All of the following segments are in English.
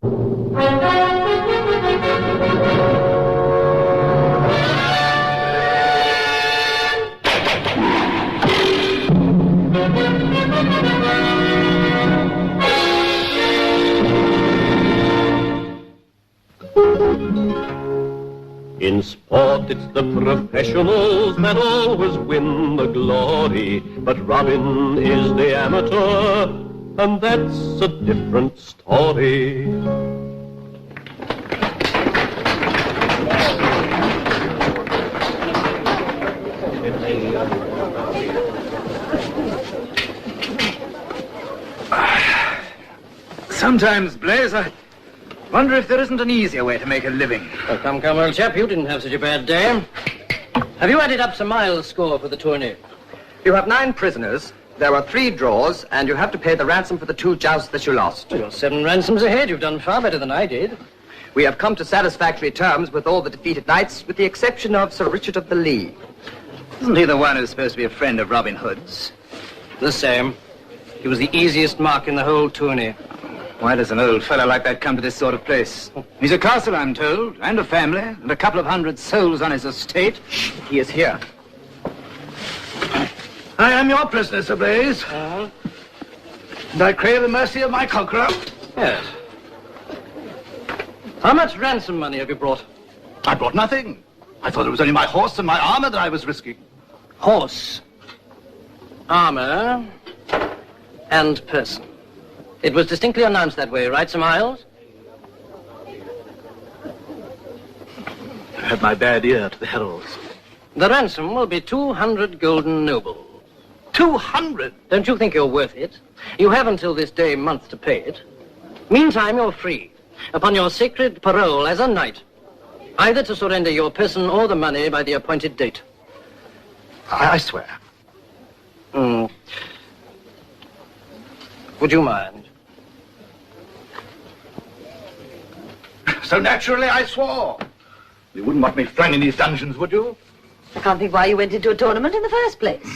In sport, it's the professionals that always win the glory, but Robin is the amateur, and that's a different story. Sometimes, Blaze, I wonder if there isn't an easier way to make a living. Oh, come, old chap, you didn't have such a bad day. Have you added up Sir Miles' score for the tourney? You have 9 prisoners, there are 3 draws, and you have to pay the ransom for the 2 jousts that you lost. Well, you're 7 ransoms ahead. You've done far better than I did. We have come to satisfactory terms with all the defeated knights, with the exception of Sir Richard of the Lee. Isn't he the one who's supposed to be a friend of Robin Hood's? The same. He was the easiest mark in the whole tourney. Why does an old fellow like that come to this sort of place? He's a castle, I'm told, and a family, and a couple of 100 souls on his estate. He is here. I am your prisoner, Sir Blaze. And I crave the mercy of my conqueror. Yes. How much ransom money have you brought? I brought nothing. I thought it was only my horse and my armor that I was risking. Horse, armor, and person. It was distinctly announced that way, right, Sir Miles? I had my bad ear to the heralds. The ransom will be 200 golden nobles. 200? Don't you think you're worth it? You have until this day month to pay it. Meantime, you're free, upon your sacred parole as a knight, either to surrender your person or the money by the appointed date. I swear. Would you mind? So naturally I swore. You wouldn't want me flung in these dungeons, would you? I can't think why you went into a tournament in the first place.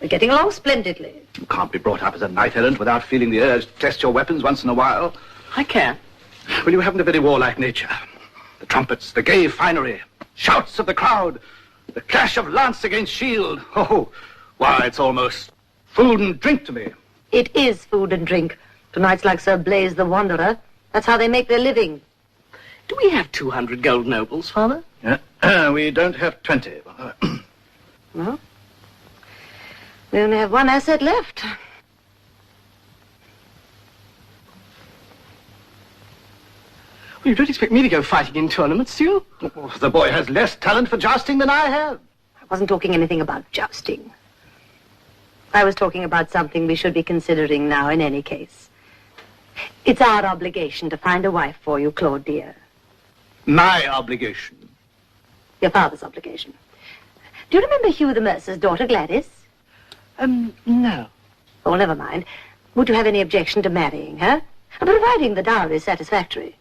We're getting along splendidly. You can't be brought up as a knight-errant without feeling the urge to test your weapons once in a while. I can. Well, you haven't a very warlike nature. The trumpets, the gay finery, shouts of the crowd, the clash of lance against shield. Oh, why, it's almost food and drink to me. It is food and drink. To knights like Sir Blaze the Wanderer, that's how they make their living. Do we have 200 gold nobles, Father? We don't have 20. No? We only have one asset left. Well, you don't expect me to go fighting in tournaments, do you? The boy has less talent for jousting than I have. I wasn't talking anything about jousting. I was talking about something we should be considering now in any case. It's our obligation to find a wife for you, Claude, dear. My obligation. Your father's obligation. Do you remember Hugh the Mercer's daughter, Gladys? No. Oh, never mind. Would you have any objection to marrying her? Providing the dowry is satisfactory.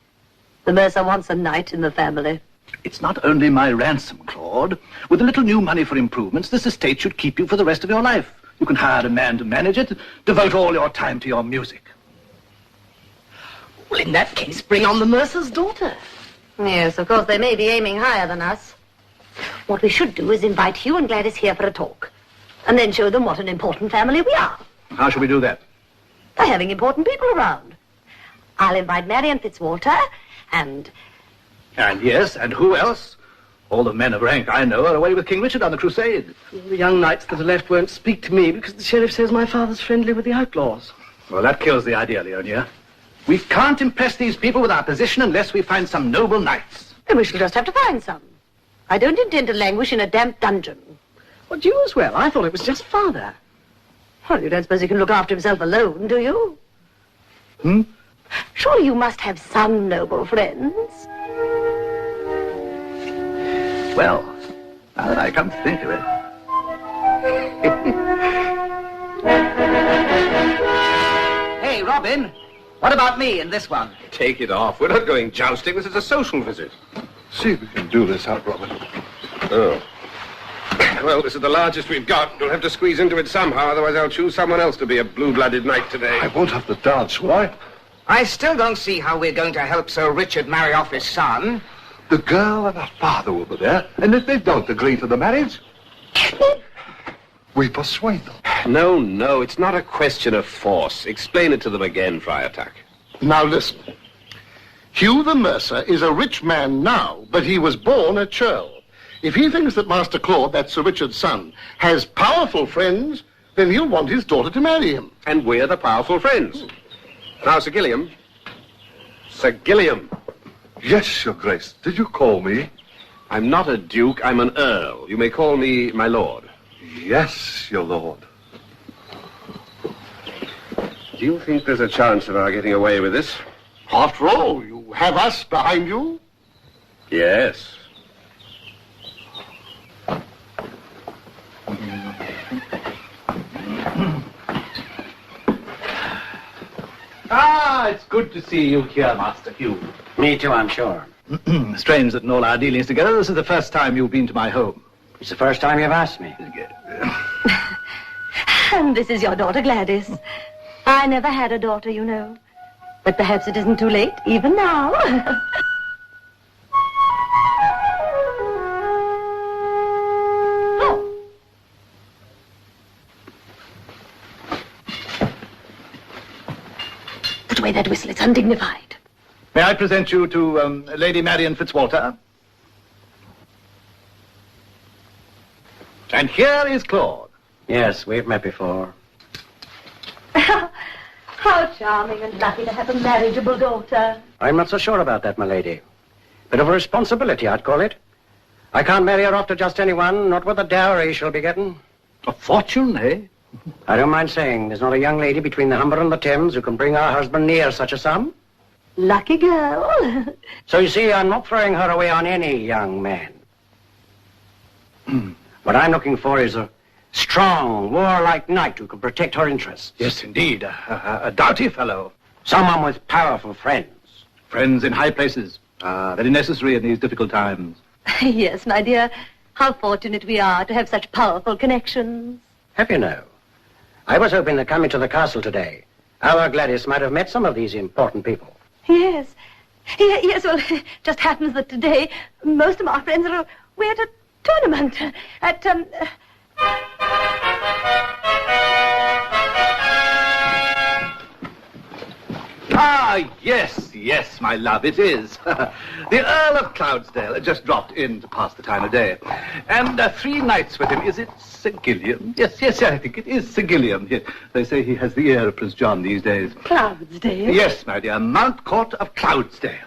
The Mercer wants a knight in the family. It's not only my ransom, Claude. With a little new money for improvements, this estate should keep you for the rest of your life. You can hire a man to manage it, devote all your time to your music. Well, in that case, bring on the Mercer's daughter. Yes, of course, they may be aiming higher than us. What we should do is invite Hugh and Gladys here for a talk, and then show them what an important family we are. How shall we do that? By having important people around. I'll invite Marian Fitzwater, and... And yes, and who else? All the men of rank I know are away with King Richard on the crusade. The young knights that are left won't speak to me because the sheriff says my father's friendly with the outlaws. Well, that kills the idea, Leonia. We can't impress these people with our position unless we find some noble knights. Then we shall just have to find some. I don't intend to languish in a damp dungeon. Well, you as well. I thought it was just father. Well, you don't suppose he can look after himself alone, do you? Surely you must have some noble friends. Well, now that I come to think of it... Hey, Robin, what about me in this one? Take it off. We're not going jousting. This is a social visit. See if we can do this out, Robin. Oh. Well, this is the largest we've got. We'll have to squeeze into it somehow, otherwise I'll choose someone else to be a blue-blooded knight today. I won't have to dance, will I? I still don't see how we're going to help Sir Richard marry off his son. The girl and her father will be there, and if they don't agree to the marriage, we persuade them. No, it's not a question of force. Explain it to them again, Friar Tuck. Now listen. Hugh the Mercer is a rich man now, but he was born a churl. If he thinks that Master Claude, that's Sir Richard's son, has powerful friends, then he'll want his daughter to marry him. And we're the powerful friends. Now, Sir Gilliam. Sir Gilliam. Yes, Your Grace. Did you call me? I'm not a duke, I'm an earl. You may call me my lord. Yes, Your Lord. Do you think there's a chance of our getting away with this? After all, you have us behind you. Yes. It's good to see you here, Master Hugh. Me too, I'm sure. Strange that in all our dealings together, this is the first time you've been to my home. It's the first time you've asked me. And this is your daughter, Gladys. I never had a daughter, you know. But perhaps it isn't too late, even now. Oh. Put away that whistle, it's undignified. May I present you to Lady Marian Fitzwalter? And here is Claude. Yes, we've met before. How charming and lucky to have a marriageable daughter. I'm not so sure about that, my lady. Bit of a responsibility, I'd call it. I can't marry her off to just anyone, not with the dowry she'll be getting. A fortune, eh? I don't mind saying there's not a young lady between the Humber and the Thames who can bring her husband near such a sum. Lucky girl. So you see, I'm not throwing her away on any young man. What I'm looking for is a strong, warlike knight who can protect her interests. Yes, indeed. A doughty fellow. Someone with powerful friends. Friends in high places. Very necessary in these difficult times. Yes, my dear. How fortunate we are to have such powerful connections. Have you know? I was hoping that coming to the castle today, our Gladys might have met some of these important people. Yes. Yes, well, it just happens that today most of our friends are away at a tournament at, Yes, my love, it is. The Earl of Cloudsdale just dropped in to pass the time of day. And 3 nights with him. Is it Sir Gilliam? Yes, I think it is Sir Gilliam. They say he has the ear of Prince John these days. Cloudsdale? Yes, my dear, Mount Court of Cloudsdale.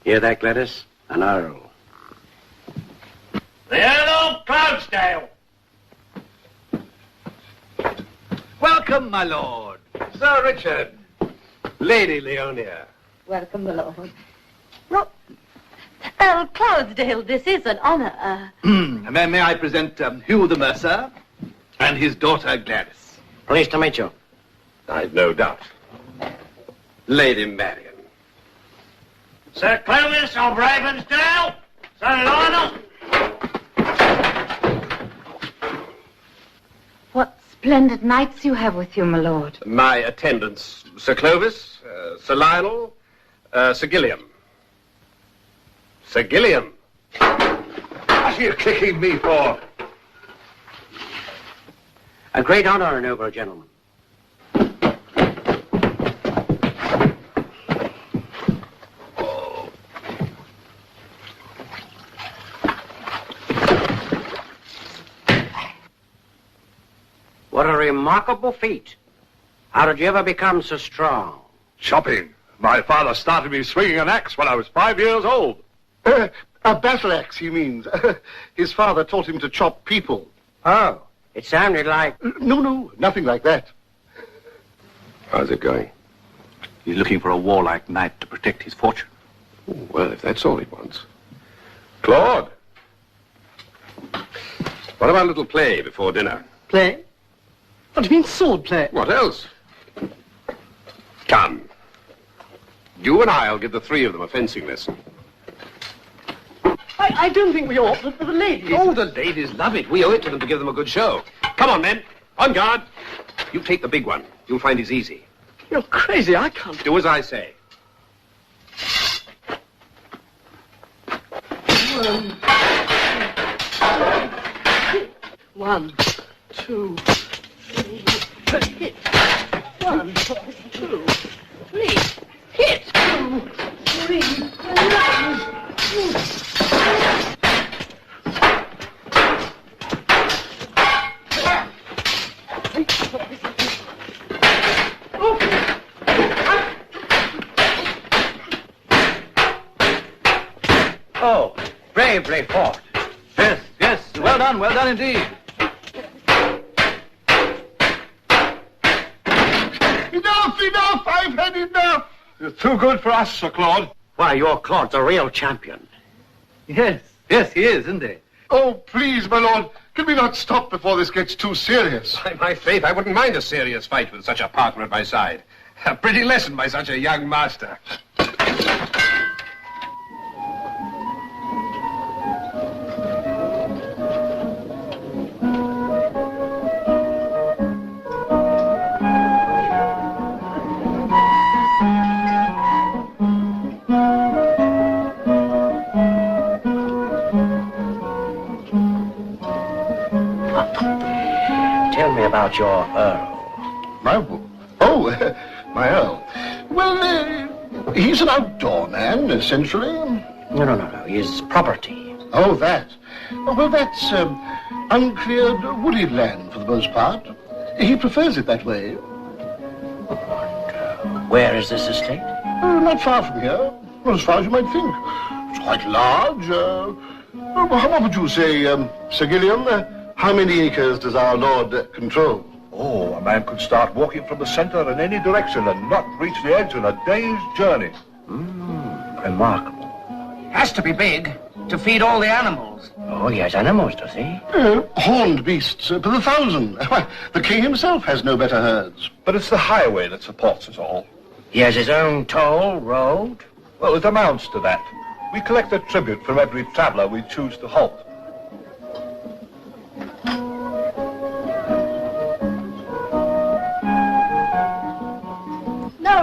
Hear that, Gladys? An earl. The Earl of Cloudsdale. Welcome, my lord. Sir Richard. Lady Leonia. Welcome, my lord. Well, Earl Cloudsdale, this is an honor. May I present Hugh the Mercer and his daughter Gladys. Pleased to meet you. I've no doubt. Lady Marian. Sir Clovis of Ravensdale. Sir Lionel. What splendid knights you have with you, my lord. My attendants, Sir Clovis, Sir Lionel, Sir Gilliam. Sir Gilliam. What are you kicking me for? A great honor, noble gentleman. What a remarkable feat. How did you ever become so strong? Chopping. My father started me swinging an axe when I was 5 years old. A battle axe, he means. His father taught him to chop people. Oh, it sounded like... No, nothing like that. How's it going? He's looking for a warlike knight to protect his fortune. Well, if that's all he wants. Claude. What about a little play before dinner? Play? What do you mean sword play? What else? Come. You and I'll give the 3 of them a fencing lesson. I don't think we ought, but for the ladies. Oh, the ladies love it. We owe it to them to give them a good show. Come on, men. On guard. You take the big one. You'll find it's easy. You're crazy. I can't. Do as I say. 1, 2, 3. Hit. 1, 2, 3. Hit. 2, 3. Oh, bravely fought. Yes, yes. Well done indeed. Enough! I've had enough! You're too good for us, Sir Claude. Why, your Claude's a real champion. Yes, he is, isn't he? Oh, please, my lord, can we not stop before this gets too serious? By my faith, I wouldn't mind a serious fight with such a partner at my side. A pretty lesson by such a young master. Tell me about your Earl. My Earl. Well, he's an outdoor man, essentially. No. His property. Oh, that. Well, that's uncleared wooded land for the most part. He prefers it that way. Where is this estate? Not far from here. Well, as far as you might think. It's quite large. What would you say, Sir Gilliam? How many acres does our lord control? Oh, a man could start walking from the centre in any direction and not reach the edge in a day's journey. Remarkable. Has to be big to feed all the animals. Oh, he has animals, does he? Horned beasts per the thousand. The king himself has no better herds. But it's the highway that supports us all. He has his own toll road? Well, it amounts to that. We collect a tribute from every traveller we choose to halt.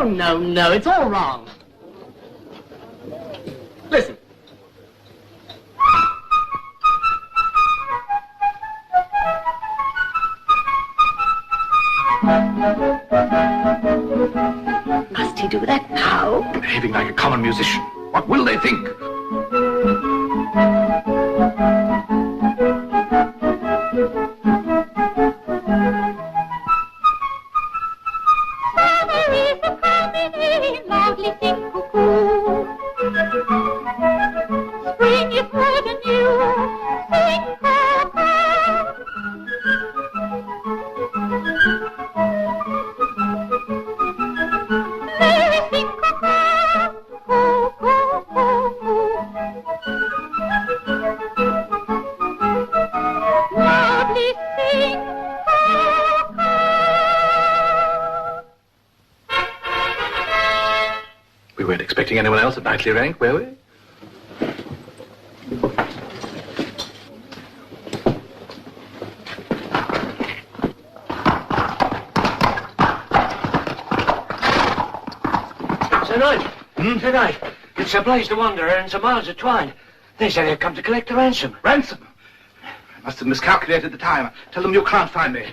No, it's all wrong. Listen. Must he do that now? Behaving like a common musician. What will they think? We weren't expecting anyone else at knightly rank, were we? Sir Knight. Sir Knight. It's Sir Blaise the Wanderer and Sir Miles of Twine. They say they've come to collect the ransom. Ransom? I must have miscalculated the time. Tell them you can't find me.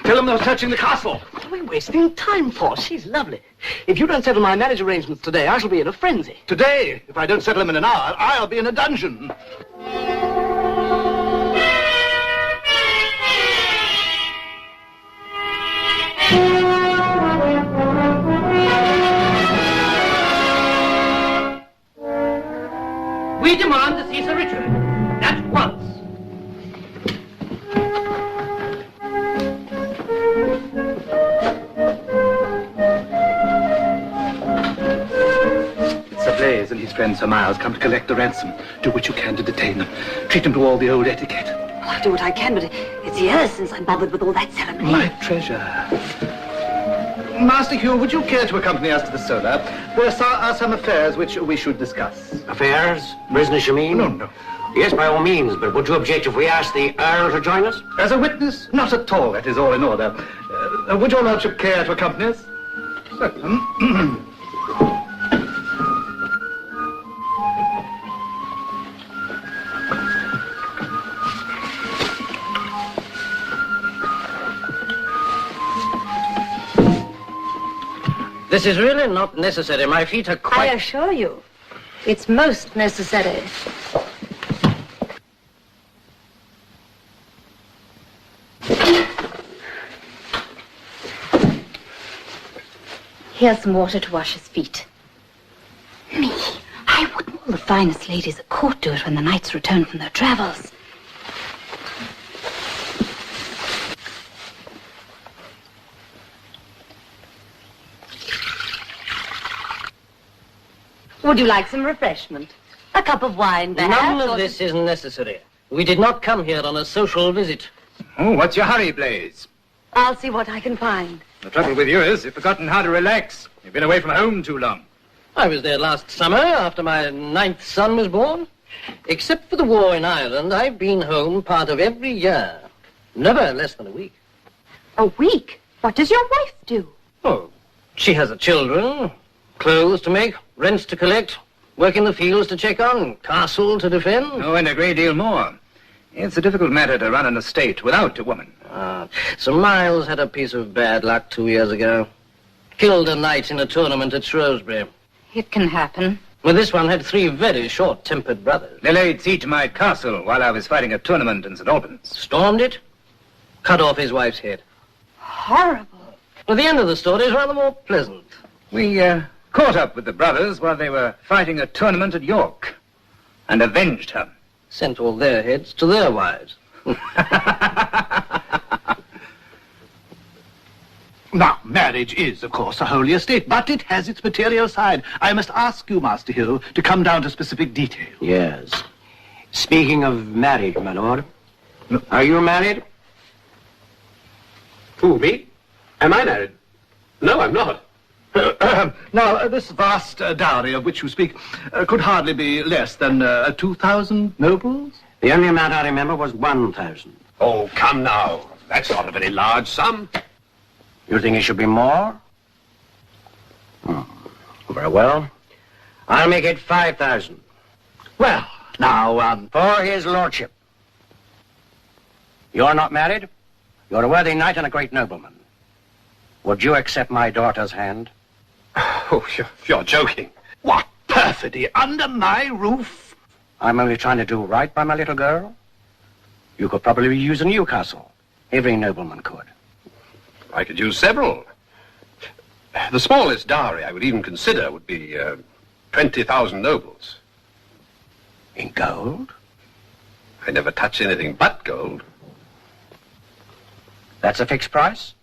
Tell them they're searching the castle. What are we wasting time for? She's lovely. If you don't settle my marriage arrangements today, I shall be in a frenzy. Today, if I don't settle them in an hour, I'll be in a dungeon. We demand to see Sir Richard. At once. Sir Blaise and his friend Sir Miles come to collect the ransom. Do what you can to detain them. Treat them to all the old etiquette. Oh, I'll do what I can, but it's years since I bothered with all that ceremony. My treasure. Master Hugh, would you care to accompany us to the Solar? There are some affairs which we should discuss. Affairs? Business, you mean? No. Yes, by all means, but would you object if we asked the Earl to join us? As a witness? Not at all. That is all in order. Would your lordship care to accompany us? This is really not necessary. My feet are quite... I assure you, it's most necessary. Here's some water to wash his feet. Me, I wouldn't all the finest ladies at court do it when the knights return from their travels. Would you like some refreshment? A cup of wine, perhaps? None of this is necessary. We did not come here on a social visit. Oh, what's your hurry, Blaze? I'll see what I can find. The trouble with you is you've forgotten how to relax. You've been away from home too long. I was there last summer after my 9th son was born. Except for the war in Ireland, I've been home part of every year. Never less than a week. A week? What does your wife do? Oh, she has children, clothes to make, rents to collect, work in the fields to check on, castle to defend. Oh, and a great deal more. It's a difficult matter to run an estate without a woman. Sir Miles had a piece of bad luck 2 years ago. Killed a knight in a tournament at Shrewsbury. It can happen. Well, this one had 3 very short-tempered brothers. They laid siege to my castle while I was fighting a tournament in St. Albans. Stormed it, cut off his wife's head. Horrible. Well, the end of the story is rather more pleasant. We caught up with the brothers while they were fighting a tournament at York and avenged her. Sent all their heads to their wives. Now, marriage is, of course, a holy estate, but it has its material side. I must ask you, Master Hugh, to come down to specific details. Yes. Speaking of marriage, my lord, are you married? Who, me? Am I married? No, I'm not. Now, this vast dowry of which you speak could hardly be less than 2,000 nobles? The only amount I remember was 1,000. Oh, come now. That's not a very large sum. You think it should be more? Very well. I'll make it 5,000. Well, now, For his lordship. You're not married? You're a worthy knight and a great nobleman. Would you accept my daughter's hand? Oh, you're joking. what perfidy under my roof? I'm only trying to do right by my little girl. You could probably use a new castle. Every nobleman could. I could use several. The smallest dowry I would even consider would be 20,000 nobles. In gold? I never touch anything but gold. That's a fixed price?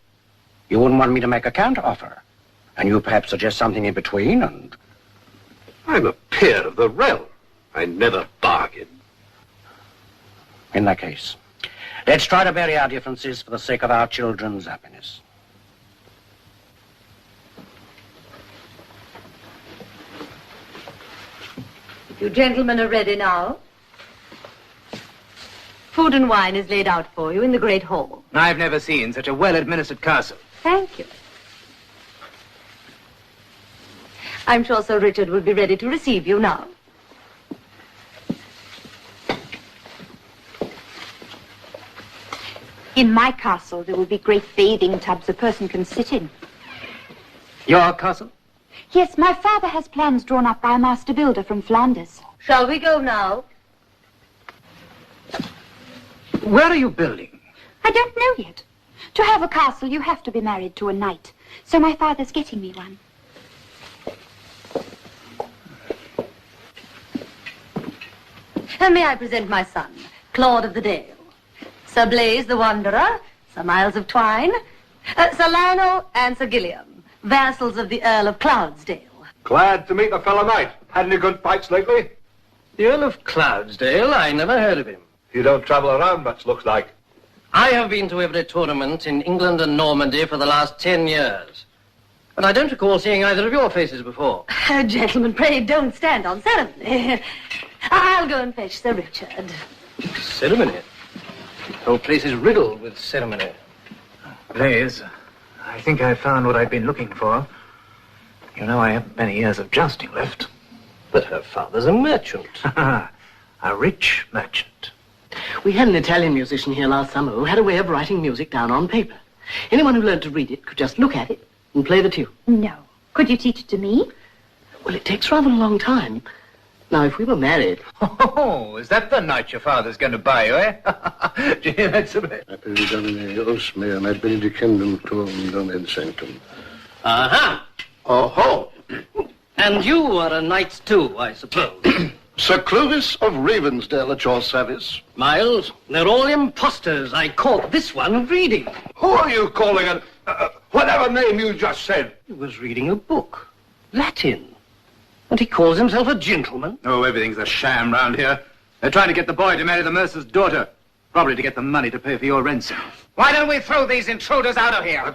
You wouldn't want me to make a counter offer? And you perhaps suggest something in between and... I'm a peer of the realm. I never bargain. In that case, let's try to bury our differences for the sake of our children's happiness. You gentlemen are ready now. Food and wine is laid out for you in the great hall. I've never seen such a well-administered castle. Thank you. I'm sure Sir Richard will be ready to receive you now. In my castle, there will be great bathing tubs a person can sit in. Your castle? Yes, my father has plans drawn up by a master builder from Flanders. Shall we go now? Where are you building? I don't know yet. To have a castle, you have to be married to a knight. So my father's getting me one. And may I present my son, Claude of the Dale, Sir Blaise the Wanderer, Sir Miles of Twine, Sir Lionel and Sir Gilliam, vassals of the Earl of Cloudsdale. Glad to meet the fellow knight. Had any good fights lately? The Earl of Cloudsdale? I never heard of him. You don't travel around much, looks like. I have been to every tournament in England and Normandy for the last 10 years. And I don't recall seeing either of your faces before. Gentlemen, pray don't stand on ceremony. I'll go and fetch Sir Richard. Ceremony? The whole place is riddled with ceremony. Blaze, I think I've found what I've been looking for. You know I haven't many years of jousting left. But her father's a merchant. A rich merchant. We had an Italian musician here last summer who had a way of writing music down on paper. Anyone who learned to read it could just look at it and play the tune. No, Could you teach it to me? Well, it takes rather a long time. Now, if we were married... Oh, is that the knight your father's going to buy you, eh? Do you hear that, Sir? Aperi Domine, os meum ad benedicendum tuum Domen sanctum. Aha! Oh-ho! And you are a knight too, I suppose. Sir Clovis of Ravensdale at your service. Miles, they're all imposters. I caught this one reading. Who are you calling an... whatever name you just said? He was reading a book. Latin. And he calls himself a gentleman. Oh, everything's a sham round here. They're trying to get the boy to marry the Mercer's daughter. Probably to get the money to pay for your ransom. Why don't we throw these intruders out of here?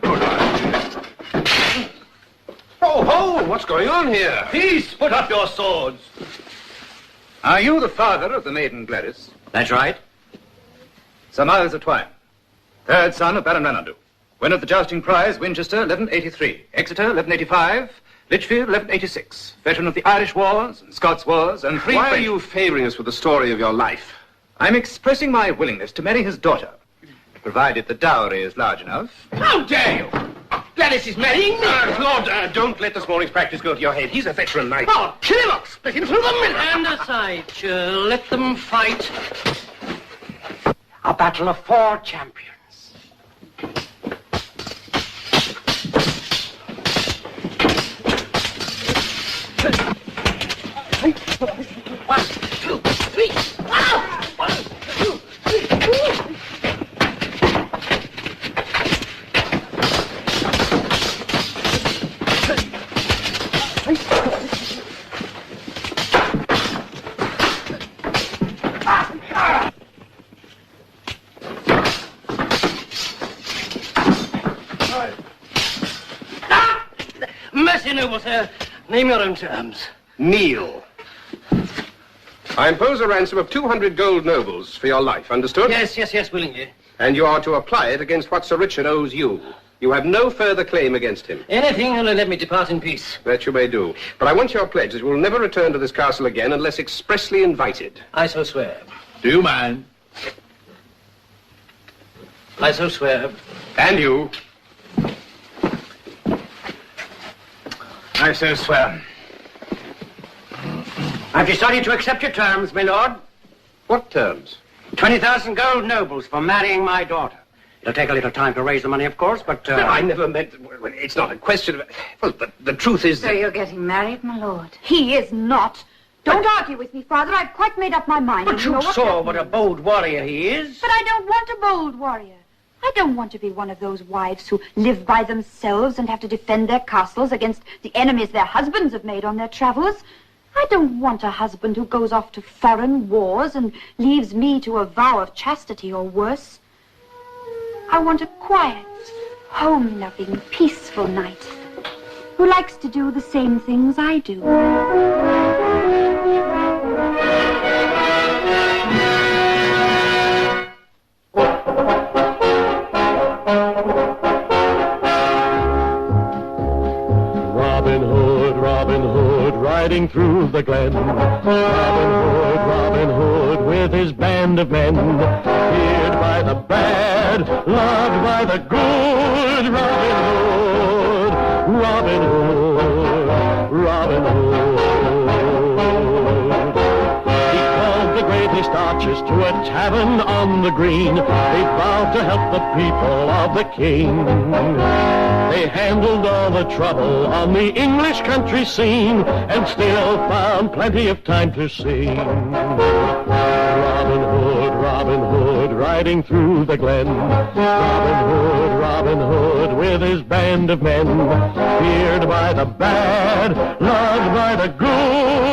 Oh, ho! What's going on here? Peace! Put up your swords. Are you the father of the maiden Gladys? That's right. Sir Miles of Twine, third son of Baron Ranaldo. Winner of the jousting prize, Winchester, 1183. Exeter, 1185. Lichfield, 1186. Veteran of the Irish Wars and Scots Wars and three... Why are you favouring us with the story of your life? I'm expressing my willingness to marry his daughter, provided the dowry is large enough. How dare you! Gladys is marrying me! Lord, don't let this morning's practice go to your head. He's a veteran knight. Oh, kill him up! Split him through the middle! Stand aside, Churl. Let them fight. A battle of 4 champions. One, two, three. Wow! 1, 2, 3. Mercy, noble sir. Name your own terms. Kneel. I impose a ransom of 200 gold nobles for your life, understood? Yes, willingly. And you are to apply it against what Sir Richard owes you. You have no further claim against him. Anything only let me depart in peace. That you may do. But I want your pledge that you will never return to this castle again unless expressly invited. I so swear. Do you mind? I so swear. And you. I so swear. I've decided to accept your terms, my lord. What terms? 20,000 gold nobles for marrying my daughter. It'll take a little time to raise the money, of course, but... No, I never meant... It's not a question of... Well, the truth is... So you're getting married, my lord? He is not. Don't argue with me, Father. I've quite made up my mind. But you saw what a bold warrior he is. But I don't want a bold warrior. I don't want to be one of those wives who live by themselves and have to defend their castles against the enemies their husbands have made on their travels. I don't want a husband who goes off to foreign wars and leaves me to a vow of chastity or worse. I want a quiet, home-loving, peaceful knight who likes to do the same things I do. Robin Hood, riding through the glen. Robin Hood, with his band of men. Feared by the bad, loved by the good. Robin Hood. He called the greatest archers to a tavern on the green. They vowed to help the people of the king. They handled all the trouble on the English country scene and still found plenty of time to sing. Robin Hood, riding through the glen. Robin Hood, with his band of men. Feared by the bad, loved by the good.